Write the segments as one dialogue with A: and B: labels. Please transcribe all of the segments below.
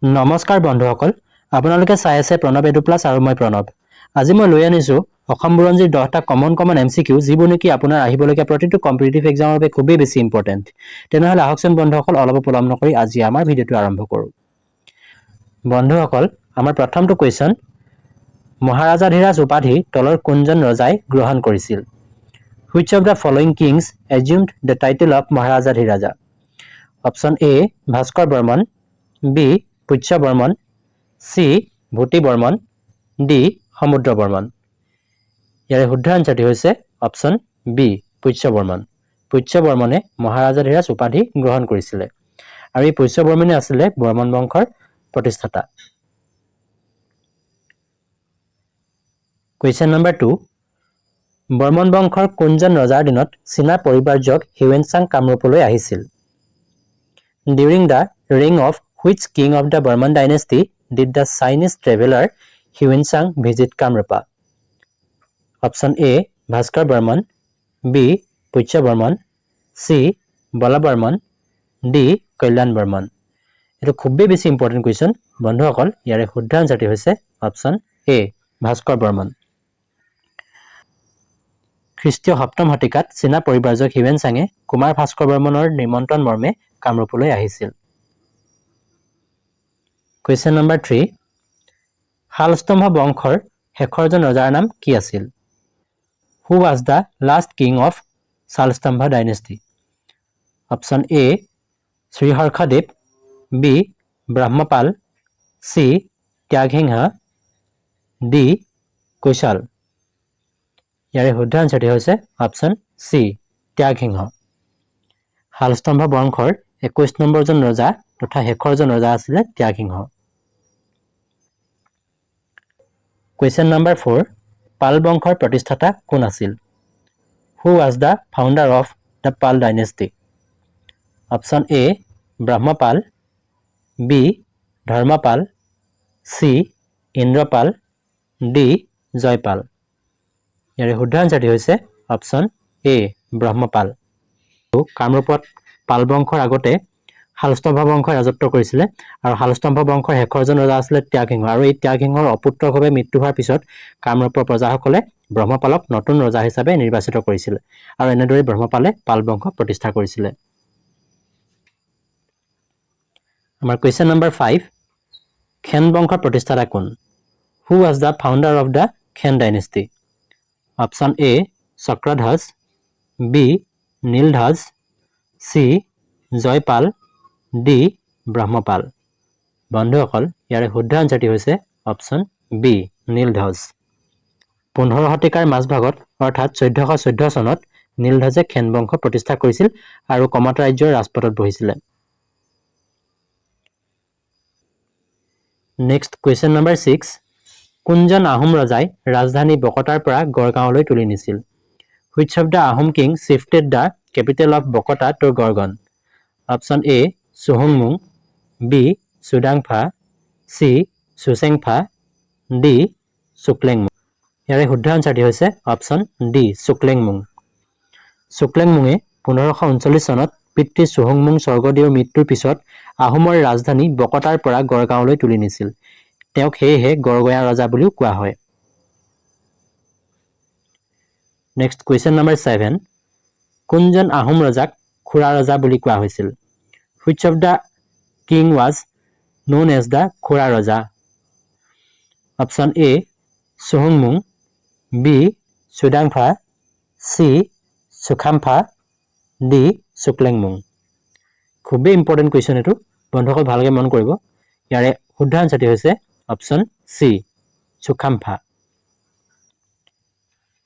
A: নমস্কাৰ বন্ধুসকল, আপোনালোকে চাই আছে প্ৰণৱ এডু প্লাছ আৰু মই প্ৰণৱ। আজি মই লৈ আনিছোঁ অসম বুৰঞ্জীৰ 10টা কমন MCQ যিবোৰ নেকি আপোনাৰ আহিবলগীয়া প্ৰতিটো কম্পিটিটিভ এক্সামৰ বাবে খুবেই বেছি ইম্পৰ্টেণ্ট। তেনেহ'লে আহকচোন বন্ধুসকল, অলপ পলম নকৰি আজি আমাৰ ভিডিঅ'টো আৰম্ভ কৰোঁ। বন্ধুসকল, আমাৰ প্ৰথমটো কুৱেশ্যন, মহাৰাজাধিৰাজ উপাধি তলৰ কোনজন ৰজাই গ্ৰহণ কৰিছিল? Which of the following kings assumed the title of Maharajaadhiraja? Option A, Bhaskar Barman, B, Pushya Barman, C, ভূতি Barman, D, Samudra Varman. ইয়াৰে শুদ্ধ আনচাৰটি হৈছে অপশ্যন বি, পুষ্য বৰ্মন। পুষ্য বৰ্মনে মহাৰাজাধিৰাজ উপাধি গ্ৰহণ কৰিছিলে আৰু এই পুষ্য বৰ্মনে আছিলে বৰ্মন বংশৰ প্ৰতিষ্ঠাতা। কুৱেশ্যন নম্বৰ 2, বৰ্মন বংশৰ কোনজন ৰজাৰ দিনত চীনা পৰিব্ৰাজক হিউৱেনচাং কামৰূপলৈ আহিছিল? During the reign of which king of the Burman dynasty did the Chinese traveler Huinsang visit Kamrupa? Option A, Bhaskar Burman, B, Puchya Burman, C, Bala Burman, D, Kalyan Burman. এটো খুবেই বেছি important question বন্ধুসকল। ইয়াৰে শুদ্ধ আনচাৰটি হৈছে option এ, ভাস্কৰ বৰ্মন। খ্ৰীষ্টীয় 7ম শতিকাত চীনা পৰিব্ৰাজক হিউৱেনচাঙে কুমাৰ ভাস্কৰ বৰ্মনৰ নিমন্ত্ৰণ মৰ্মে কামৰূপলৈ আহিছিল। কুৱেশ্যন নম্বৰ 3, শালস্তম্ভ বংশৰ শেষৰজন ৰজাৰ নাম কি আছিল? Who was the last king of Shalstambha dynasty? Option A, Sri Harkadev, B, Brahmapal, C, Tyaghingha, D, Kushal. ইয়াৰে শুদ্ধ আনচাৰটি হৈছে অপশ্যন চি, ত্যাগসিংহ। শালস্তম্ভ বংশৰ 21 নম্বৰজন ৰজা তথা শেষৰজন ৰজা আছিলে ত্যাগসিংহ। কুৱেশ্যন নম্বৰ 4, পাল বংশৰ প্ৰতিষ্ঠাতা কোন আছিল? Who was the founder of the Pal dynasty? Option A, Brahmapal, B, Dharmapal, C, Indrapal, D, Joypal. ইয়াৰে শুদ্ধ আনচাৰটি হৈছে অপশ্যন এ, ব্ৰহ্মপাল। কামৰূপত পাল বংশৰ আগতে শালস্তম্ভ বংশই ৰাজত্ব কৰিছিলে আৰু শালস্তম্ভ বংশৰ শেষৰজন ৰজা আছিলে ত্যাগসিংহ আৰু এই ত্যাগসিংহৰ অপুত্ৰভাৱে মৃত্যু হোৱাৰ পিছত কামৰূপৰ প্ৰজাসকলে ব্ৰহ্মপালক নতুন ৰজা হিচাপে নিৰ্বাচিত কৰিছিল আৰু এনেদৰে ব্ৰহ্মপালে পাল বংশ প্ৰতিষ্ঠা কৰিছিলে। আমাৰ কুৱেশ্যন নম্বৰ 5, খেন বংশৰ প্ৰতিষ্ঠাতা কোন? Who was the founder of the Khen dynasty? Option A, Chakradhaj, B, Nildhaj, C, Joypal, D, Brahmapal. বন্ধুসকল, ইয়াৰে শুদ্ধ আনচাৰটি হৈছে অপশ্যন বি, নীলধ্বজ। 15 শতিকাৰ মাজভাগত অৰ্থাৎ 1414 চনত নীলধ্বজে খেন বংশ প্ৰতিষ্ঠা কৰিছিল আৰু কমতা ৰাজ্যৰ ৰাজপথত বহিছিলে। নেক্সট কুৱেশ্যন নম্বৰ 6, কোনজন আহোম ৰজাই ৰাজধানী বকতাৰ পৰা গড়গাঁৱলৈ তুলি নিছিল? Which of the Ahom king shifted the capital of Bokota to Gorgon? Option A, Suhungmung, B, Sudangpha, C, Suchengpha, D, Suklengmung. ইয়াৰে শুদ্ধ আনচাৰটি হৈছে অপশ্যন ডি, শুক্লেংমুং। শুক্লেংমুঙে 1539 চনত পিতৃ চুহুংমুং স্বৰ্গদেউৰ মৃত্যুৰ পিছত আহোমৰ ৰাজধানী বকতাৰ পৰা গড়গাঁৱলৈ তুলি নিছিল। তেওঁক সেয়েহে গড়গঞা ৰজা বুলিও কোৱা হয়। নেক্সট কুৱেশ্যন নম্বৰ 7, কোনজন আহোম ৰজাক খুৰা ৰজা বুলি কোৱা হৈছিল? Which of the king was known as the খুৰা ৰজা? Option A, Suhungmung, B, Sudangpha, C, Sukhampha, D, Suklengmung. খুবেই ইম্পৰ্টেণ্ট কুৱেশ্যন এইটো বন্ধুসকল, ভালকৈ মন কৰিব। ইয়াৰে শুদ্ধ আনচাৰটি হৈছে অপশ্যন চি, সুখাম্ফা।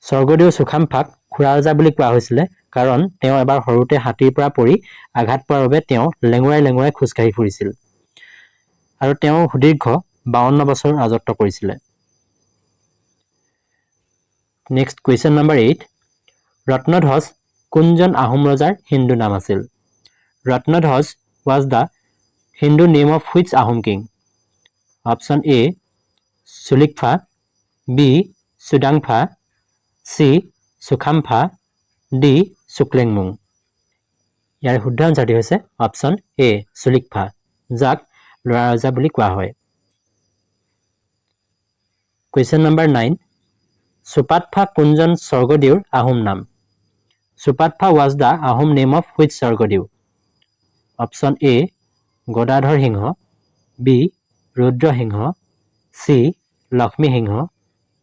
A: স্বৰ্গদেউ সুখাম্ফাক খুৰা ৰজা বুলি কোৱা হৈছিলে কাৰণ তেওঁ এবাৰ সৰুতে হাতীৰ পৰা পৰি আঘাত পোৱাৰ বাবে তেওঁ লেঙুৰাই লেঙুৰাই খোজকাঢ়ি ফুৰিছিল আৰু তেওঁ সুদীৰ্ঘ 52 বছৰ ৰাজত্ব কৰিছিলে। নেক্সট কুৱেশ্যন নম্বৰ 8, ৰত্নধ্বজ কোনজন আহোম ৰজাৰ হিন্দু নাম আছিল? Ratnadhwaj was the Hindu name of which Ahom king? Option A, Sulikpha, B, Sudangpha, C, Sukhampha, D, Suklengmung. ইয়াৰ শুদ্ধ আনচাৰটি হৈছে অপশ্যন এ, চুলিকফা, যাক ল'ৰা ৰজা বুলি কোৱা হয়। কুৱেশ্যন নম্বৰ 9, চুপাতফা কোনজন স্বৰ্গদেউৰ আহোম নাম? Supatpha was the Ahom name of which Swargadeo? Option A Gadadhar Singha, B Rudra Singha, C Lakshmi Singha,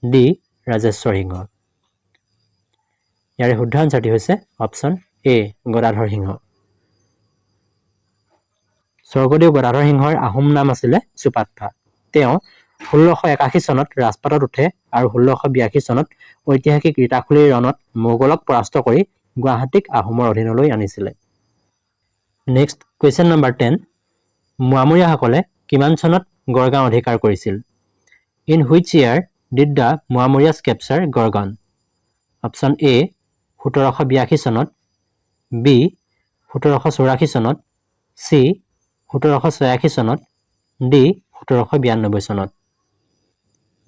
A: D Rajeswar Singha. ইয়াৰে শুদ্ধ আনচাৰটি হৈছে অপশ্যন এ গদাধৰ সিংহ। স্বৰ্গদেউ গদাধৰ সিংহৰ আহোম নাম আছিলে চুপাতফা। তেওঁ 1681 চনত ৰাজপাটত উঠে আৰু 1682 চনত ঐতিহাসিক ৰীতাখুলিৰ ৰণত মোগলক পৰাস্ত কৰি গুৱাহাটীক আহোমৰ অধীনলৈ আনিছিলে। নেক্সট কুৱেশ্যন নম্বৰ 10, মোৱামৰীয়াসকলে কিমান চনত গড়গাঁও অধিকাৰ কৰিছিল? In which year did the Moamarias capture Garhgaon? Option A 1782 চনত, বি 1784 চনত, চি 1786 চনত, ডি 1792 চনত।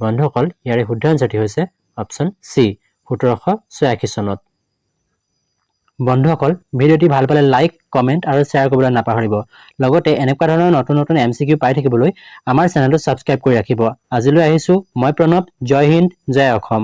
A: বন্ধুসকল ইয়াৰে শুদ্ধ আনচাৰটি হৈছে অপশ্যন চি 1786 চনত। বন্ধুসকল ভিডিঅ'টি ভাল পালে লাইক, কমেণ্ট আৰু শ্বেয়াৰ কৰিবলৈ নাপাহৰিব। লগতে এনেকুৱা ধৰণৰ নতুন নতুন MCQ পাই থাকিবলৈ আমাৰ চেনেলটো ছাবস্ক্ৰাইব কৰি ৰাখিব। আজিলৈ আহিছোঁ, মই প্ৰণৱ। জয় হিন্দ, জয় অসম।